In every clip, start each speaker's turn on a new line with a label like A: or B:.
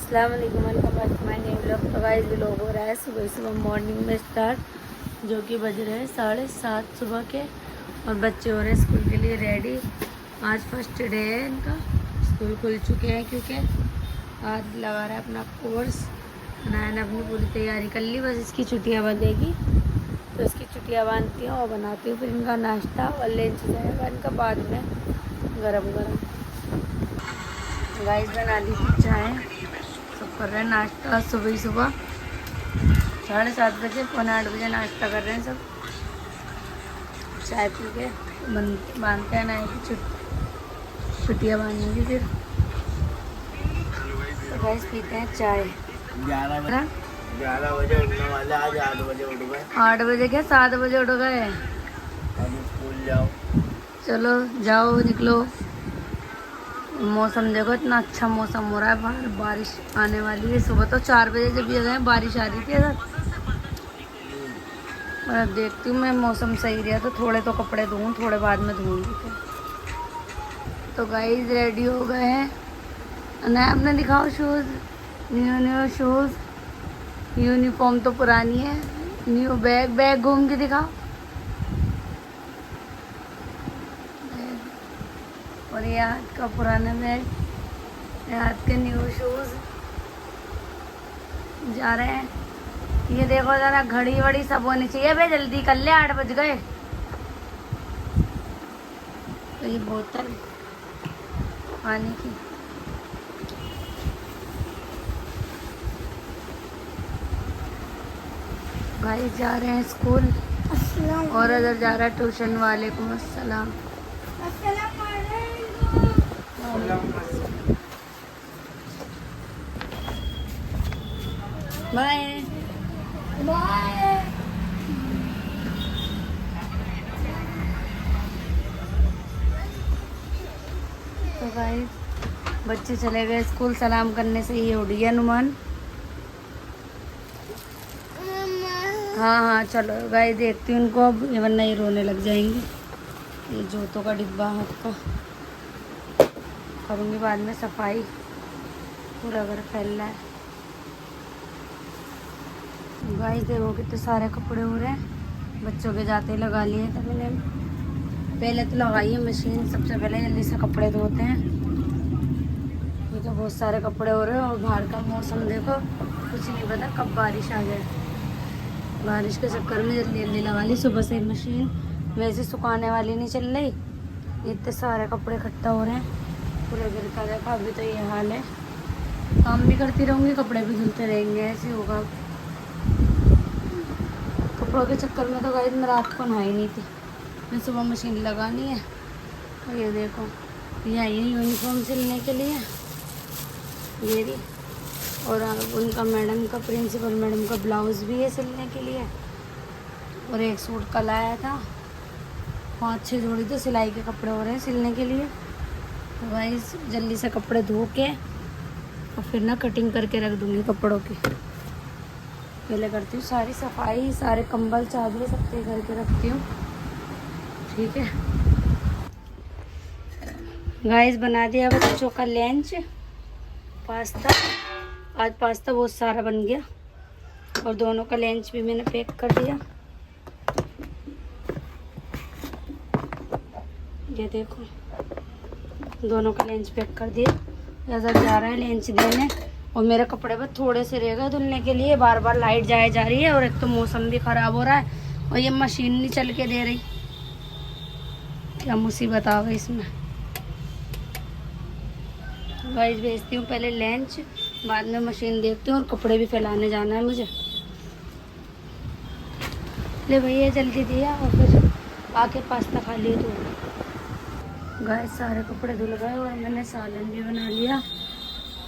A: अस्सलाम वालेकुम, welcome back to my new vlog. तो गाइस व्लॉग हो रहा है सुबह सुबह मॉर्निंग में स्टार्ट, जो कि बज रहे हैं 7:30 सुबह के। और बच्चे हो रहे हैं स्कूल के लिए रेडी। आज फर्स्ट डे है इनका, स्कूल खुल चुके हैं क्योंकि आज लगा रहा है अपना कोर्स। नया ने अपनी पूरी तैयारी कर ली, बस इसकी छुट्टियाँ बंधेगी तो इसकी छुट्टियाँ बांधती हूँ और बनाती हूँ। फिर इनका नाश्ता और लंच जाएगा इनका बाद में गरम गरम। गाइस बना ली थी चाय, सब कर रहे हैं नाश्ता सुबह ही सुबह 7:30 बजे, 7:45 बजे नाश्ता कर रहे हैं सब। चाय पी के बांधते हैं ना कि छुट्टियाँ बांधेंगी फिर। तो गाइस पीते हैं चाय।
B: 11 बजे उठने वाले, आज 8 बजे उठ गए।
A: 8 बजे क्या 7 बजे उठ गए।
B: अब स्कूल जाओ।
A: चलो जाओ निकलो। मौसम देखो, इतना अच्छा मौसम हो रहा है, बाहर बारिश आने वाली है। सुबह तो 4 बजे जब ये गए बारिश आ रही थी इधर। और अब देखती हूँ मैं, मौसम सही रहा तो थोड़े तो कपड़े धोऊँ, थोड़े बाद में धोऊँगी फिर। तो गाइस रेडी हो गए हैं। नया अपने दिखाओ शूज़, न्यू शूज़। यूनिफॉर्म तो पुरानी है, न्यू बैग घूम के दिखाओ। और ये हाथ का पुराना बैग, ये हाथ के न्यू शूज़। जा रहे हैं। ये देखो ज़रा, घड़ी वड़ी सब होनी चाहिए भाई, जल्दी कर ले, 8 बज गए। तो ये बोतल पानी की। भाई जा रहे हैं स्कूल और अदर जा रहा है ट्यूशन। वालेकुम अस्सलाम। Bye bye. तो भाई बच्चे चले गए स्कूल, सलाम करने से ये उड़ गया अनुमान। हाँ चलो गाय देखती हूँ उनको अब, वरना ये रोने लग जाएंगे। ये जूतों का डिब्बा हाथ का करूँगी बाद में सफाई, पूरा घर फैल रहा है। गाइस देखो कितने सारे कपड़े हो रहे हैं, बच्चों के जाते ही लगा लिए। तो मैंने पहले तो लगाई है मशीन, सबसे पहले जल्दी से कपड़े धोते हैं। ये तो बहुत सारे कपड़े हो रहे हैं। और बाहर का मौसम देखो, कुछ नहीं पता कब बारिश आ जाए। बारिश के चक्कर में जल्दी जल्दी लगा ली सुबह से मशीन, वैसे सुखाने वाली नहीं चल रही। इतने सारे कपड़े इकट्ठा हो रहे हैं पूरे घर का। देखा अभी तो ये हाल है, काम भी करती रहूँगी, कपड़े भी धुलते रहेंगे, ऐसे होगा। कपड़ों के चक्कर में तो गाइस मैं रात को नहाई नहीं थी, मैं सुबह मशीन लगानी है। और ये देखो, ये आई है यूनिफॉर्म सिलने के लिए, ये भी। और उनका मैडम का, प्रिंसिपल मैडम का ब्लाउज़ भी है सिलने के लिए। और एक सूट कल आया था, 5-6 जोड़ी तो सिलाई के कपड़े हो रहे हैं सिलने के लिए। तो भाई जल्दी से कपड़े धो के और फिर ना कटिंग करके रख दूँगी कपड़ों की। पहले करती हूँ सारी सफाई, सारे कंबल चादरें सब तय करके रखती हूँ, ठीक है। गाइस बना दिया बच्चों का लंच, पास्ता। आज पास्ता बहुत सारा बन गया और दोनों का लंच भी मैंने पैक कर दिया। ये देखो दोनों का लंच पैक कर दिया। ज़्यादा जा रहा है लंच देने और मेरे कपड़े पर थोड़े से रह गए धुलने के लिए। बार बार लाइट जाए जा रही है और एक तो मौसम भी ख़राब हो रहा है और ये मशीन नहीं चल के दे रही। क्या मुसीबत आ गई इसमें। गाइस भेजती हूँ पहले लंच, बाद में मशीन देखती हूँ और कपड़े भी फैलाने जाना है मुझे। ले भैया जल्दी दिया और फिर आके पास्ता खा लिए। तो गाइस सारे कपड़े धुल गए और मैंने सालन भी बना लिया,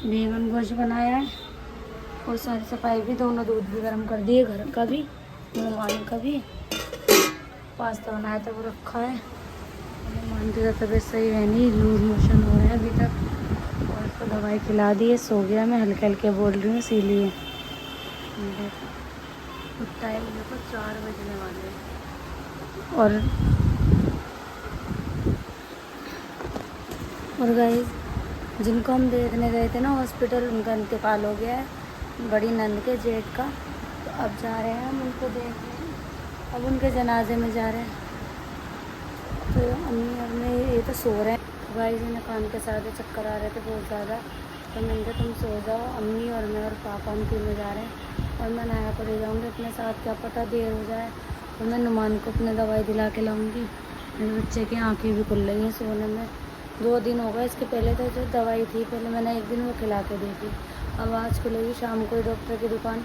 A: बैगन गोश्त बनाया है और सारी सफाई भी, दोनों दूध भी गर्म कर दिए, घर का भी मेहमान का भी। पास्ता बनाया था वो रखा है। मेहमान की तबीयत सही है नहीं, लूज मोशन हो रहे हैं अभी तक। और उसको दवाई खिला दी है, सो गया। मैं हल्के हल्के बोल रही हूँ इसीलिए। टाइम देखो 4 बजने वाले हैं। और गाइस जिनको हम देखने गए थे ना हॉस्पिटल, उनका इंतकाल हो गया है, बड़ी नंद के जेठ का। तो अब जा रहे हैं हम उनको देखने, अब उनके जनाजे में जा रहे हैं। तो अम्मी और मैं ये तो सो रहे हैं। भाई जी ने कान के साथ चक्कर आ रहे थे बहुत ज़्यादा, तो मैंने कहा तुम सो जाओ, अम्मी और मैं और पापा हम तीनों जा रहे हैं। और मैं नाया को ले जाऊँगी अपने साथ, क्या पता देर हो जाए तो मैं नुमान को अपने दवाई दिला के लाऊँगी। मेरे बच्चे की आँखें भी खुल रही हैं सोने में, 2 दिन हो गए। इसके पहले तो जो दवाई थी, पहले मैंने एक दिन वो खिला के दी थी। अब आज खुलेगी शाम को ही डॉक्टर की दुकान,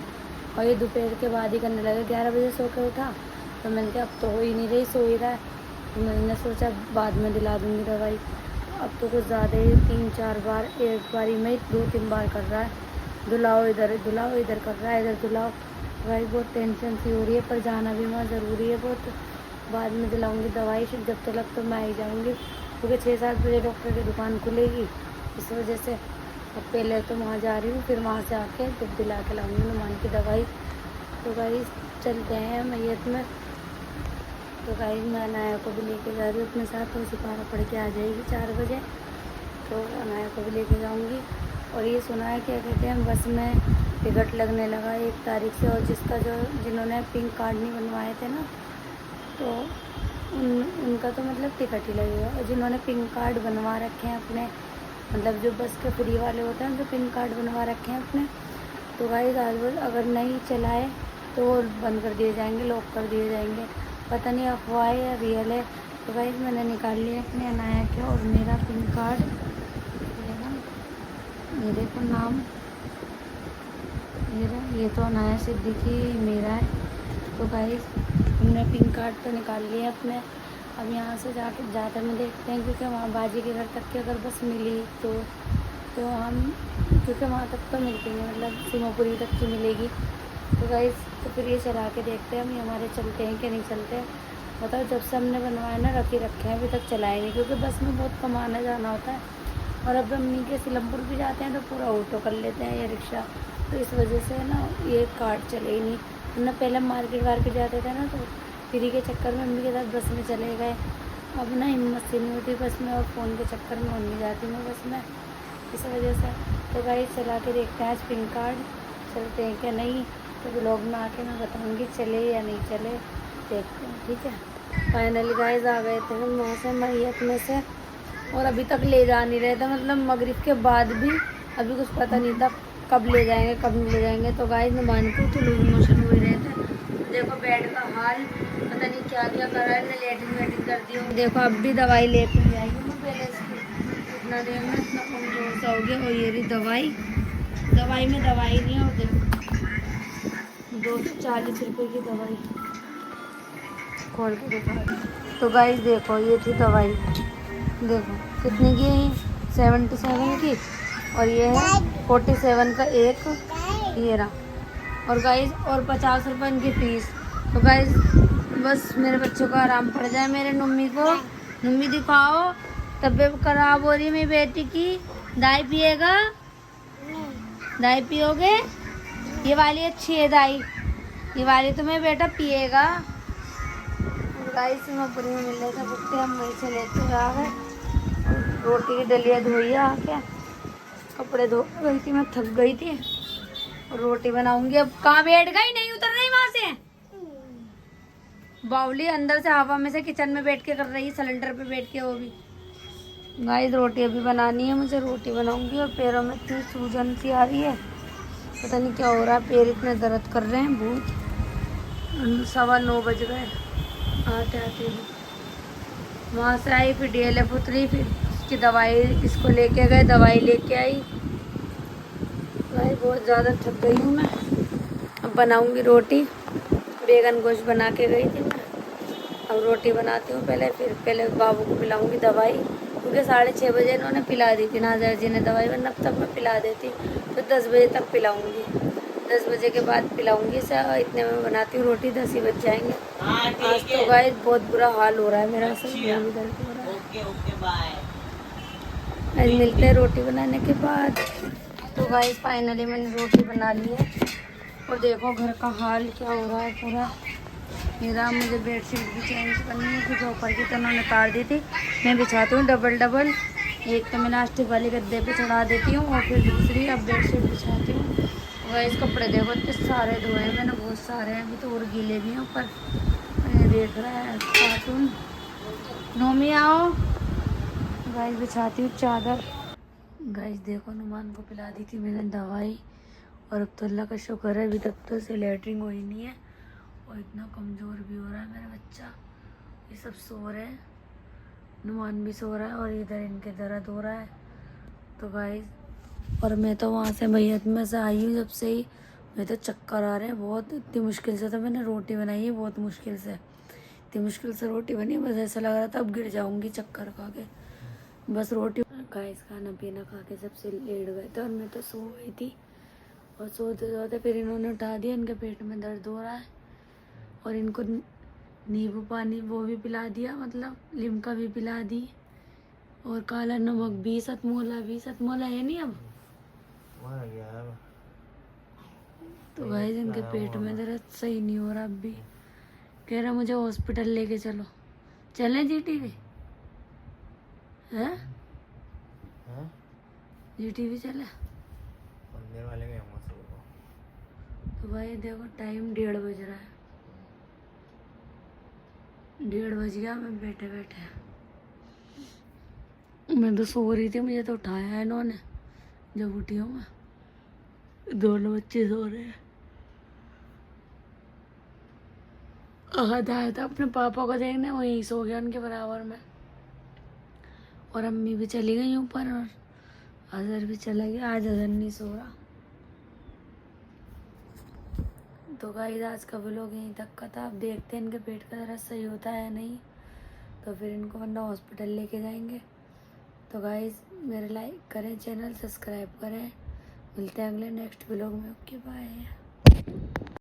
A: और ये दोपहर के बाद ही करने लगे। 11 बजे सो के उठा, तो मैंने कहा अब तो हो ही नहीं रही, सो ही रहा है, तो मैंने सोचा बाद में दिला दूँगी दवाई। अब तो कुछ ज़्यादा ही 3-4 बार, एक बारी में 2-3 बार कर रहा है, धुलाओ इधर कर रहा है, इधर धुलाओ। भाई बहुत टेंशन सी हो रही है, पर जाना भी वहाँ ज़रूरी है बहुत। बाद में दिलाऊंगी दवाई, फिर जब तक तो मैं ही जाऊंगी, क्योंकि 6-7 बजे डॉक्टर की दुकान खुलेगी, इस वजह से अब पहले तो वहाँ जा रही हूँ, फिर वहाँ से आके जब दिला के लाऊंगी नुमान की दवाई। तो भाई चलते हैं मैयत में। तो भाई मैं अनाया को भी लेके जा रही हूँ अपने साथ, तो सिपारा पढ़ के आ जाएगी 4 बजे, तो अनाया को भी लेके जाऊँगी। और ये सुना है क्या कहते हैं, बस में टिकट लगने लगा 1 तारीख से, और जिन्होंने पिंक कार्ड नहीं बनवाए थे ना, तो उनका तो मतलब टिकट ही लगेगा। और जिन्होंने पिंक कार्ड बनवा रखे हैं अपने, मतलब जो बस के फ्री वाले होते हैं जो पिंक कार्ड बनवा रखे हैं अपने, तो गाइस आज अगर नहीं चलाए तो वो बंद कर दिए जाएंगे, लॉक कर दिए जाएंगे। पता नहीं अफवाह है या रियल है। तो गाइस मैंने निकाल लिया अपने अनाया के और मेरा पिंक कार्ड, मेरे को नाम मेरा, ये तो अनाया सिद्दीकी मेरा है। तो गाइस हमने पिंक कार्ड तो निकाल लिया अपने। अब यहाँ से जाते में देखते हैं, क्योंकि वहाँ बाजी के घर तक की अगर बस मिली तो हम, क्योंकि वहाँ तक तो मिलती नहीं, मतलब सीमापुरी तक की मिलेगी। तो गाइस तो फिर ये चला के देखते हैं हम, ये हमारे चलते हैं कि नहीं चलते हैं। बताओ, जब से हमने बनवाया ना रखे हैं, अभी तक चलाए नहीं, क्योंकि बस में बहुत कम आना जाना होता है। और अब अम्मी के सिलमपुर भी जाते हैं तो पूरा ऑटो कर लेते हैं या रिक्शा, तो इस वजह से ना ये कार्ड चले ही नहीं। हमने पहले मार्केट जाते थे ना, तो फ्री के चक्कर में अम्मी के साथ बस में चले गए। अब ना हिम्मत से नहीं होती बस में, और फ़ोन के चक्कर में नहीं जाती मैं बस में, इस वजह से। तो गाइस चला के देखते हैं आज पिंक कार्ड चलते हैं क्या नहीं, तो ब्लॉग में आके मैं बताऊँगी चले या नहीं चले, देखते हैं, ठीक है। फाइनली गाइस आ गए थे हम वहाँ से मैयत में से, और अभी तक ले जा नहीं रहे थे, मतलब मगरिब के बाद भी अभी कुछ पता नहीं था कब ले जाएंगे कब नहीं ले जाएंगे। तो गाइस नुमान को तो लूज मोशन हो ही रहे थे। देखो बेड का हाल, पता नहीं क्या क्या कर रहा है, मैं लेटिन कर दी हूँ। देखो अब भी दवाई लेके आई हूँ मैं पहले इसकी, इतना देर में इतना कमजोर सा हो गया। और ये रही दवाई में दवाई नहीं है, और देखो 240 रुपये की दवाई खोल के दिखा। तो गाइस देखो ये थी दवाई, देखो कितनी की है, 77 की, और ये है 47 का एक, ये रहा। और गाइस और 50 रुपये इनकी फीस। तो गाइस बस मेरे बच्चों को आराम पड़ जाए, मेरे नुम्मी को, नुम्मी दिखाओ, तबीयत खराब हो रही है मेरी बेटी की। दाई पिएगा? दाई पियोगे? ये वाली अच्छी है दाई, ये वाली तुम्हें बेटा पिएगा। गाइस सीमापुरी में मिल रहे थे कुत्ते, हम वहीं से लेते आ गए। रोटी की डलिया धोई आके, कपड़े धो गई थी, मैं थक गई थी, और रोटी बनाऊंगी। अब कहाँ बैठ गई, नहीं उतर रही वहां से। बावली अंदर से हवा में से किचन में बैठ के कर रही है, सिलेंडर पे बैठ के, वो भी। गाइस रोटी अभी बनानी है मुझे, रोटी बनाऊंगी। और पैरों में इतनी सूजन सी आ रही है, पता नहीं क्या हो रहा है, पैर इतने दर्द कर रहे हैं बहुत। 9:15 बज गए आते आते ही। वहाँ से आई, फिर DLF उतरी, फिर उसकी दवाई, इसको लेके गए, दवाई लेके आई। भाई बहुत ज़्यादा थक गई हूँ मैं। अब बनाऊँगी रोटी, बैगन गोश्त बना के गई थी मैं, अब रोटी बनाती हूँ पहले, फिर पहले बाबू को पिलाऊँगी दवाई, क्योंकि 6:30 बजे इन्होंने पिला दी थी नाज़र जी ने दवाई, वरना अब तक मैं पिला देती, तो 10 बजे तक पिलाऊँगी, 10 बजे के बाद पिलाऊँगी। इतने में बनाती हूँ रोटी, 10 ही बज जाएंगे। आज तो गाइस बहुत बुरा हाल हो रहा है मेरा, सब दर्द हो रहा है। आज मिलते हैं रोटी बनाने के बाद। तो गाइस फाइनली मैंने रोटी बना ली है, और देखो घर का हाल क्या हो रहा है पूरा मेरा। मुझे बेडशीट भी चेंज करनी है, क्योंकि ऊपर की तो उन्होंने तार दी थी, मैं बिछाती हूँ डबल, एक तो मैं लास्टिक वाले गद्दे पे चढ़ा देती हूँ और फिर दूसरी अब बेडशीट बिछाती हूँ। गाइस कपड़े देखो इतने सारे धोए हैं मैंने, बहुत सारे हैं अभी तो और गीले भी हैं ऊपर। ये देख रहा है कार्टून। नोमी आओ। गाइस बिछाती हूँ चादर। गाइस देखो नुमान को पिला दी थी मैंने दवाई और अब तो अल्लाह का शुक्र है अभी तक तो से लैटरिन हुई नहीं है और इतना कमज़ोर भी हो रहा है मेरा बच्चा। ये सब सो रहे हैं, नुमान भी सो रहा है और इधर इनके दर्द हो रहा है। तो गाइस और मैं तो वहाँ से मैयत में से आई हूँ जब से ही मैं तो चक्कर आ रहे हैं बहुत। इतनी मुश्किल से तो मैंने रोटी बनाई है, बहुत मुश्किल से, इतनी मुश्किल से रोटी बनी। बस ऐसा लग रहा था अब गिर जाऊँगी चक्कर खा के। बस रोटी गाइस खाना पीना खा के सबसे लेट गए थे और मैं तो सो गई थी। और सोते सोते फिर इन्होंने उठा दिया, इनके पेट में दर्द हो रहा है और इनको नींबू पानी वो भी पिला दिया, मतलब लिम्का भी पिला दी और काला नमक भी, सतमोला है नहीं अब।
B: वहाँ गया है मैं।
A: तो गाइस इनके पेट में दर्द सही नहीं हो रहा अब भी। कह रहा मुझे हॉस्पिटल लेके चलो। चलें GTV है?
B: हाँ?
A: GTV चले?
B: बनने वाले हैं हम सुबह को।
A: तो भाई देखो टाइम 1:30 बज रहा है, 1:30 बज गया। मैं बैठे बैठे मैं तो सो रही थी, मुझे तो उठाया है इन्होंने। जब उठी हूँ मैं, दोनों बच्चे सो रहे हैं। अहद आया था अपने पापा को देखने, वो यहीं सो गया उनके बराबर में। और अम्मी भी चली गई ऊपर और अजहर भी चला गया। आज अजहर नहीं सो रहा। तो गाइस आज का व्लॉग यहीं तक का था। अब देखते हैं इनके पेट का दर्द सही होता है नहीं तो फिर इनको वरना हॉस्पिटल लेके जाएंगे। तो गाइस मेरे लाइक करें, चैनल सब्सक्राइब करें। मिलते हैं अगले नेक्स्ट व्लॉग में। Okay bye.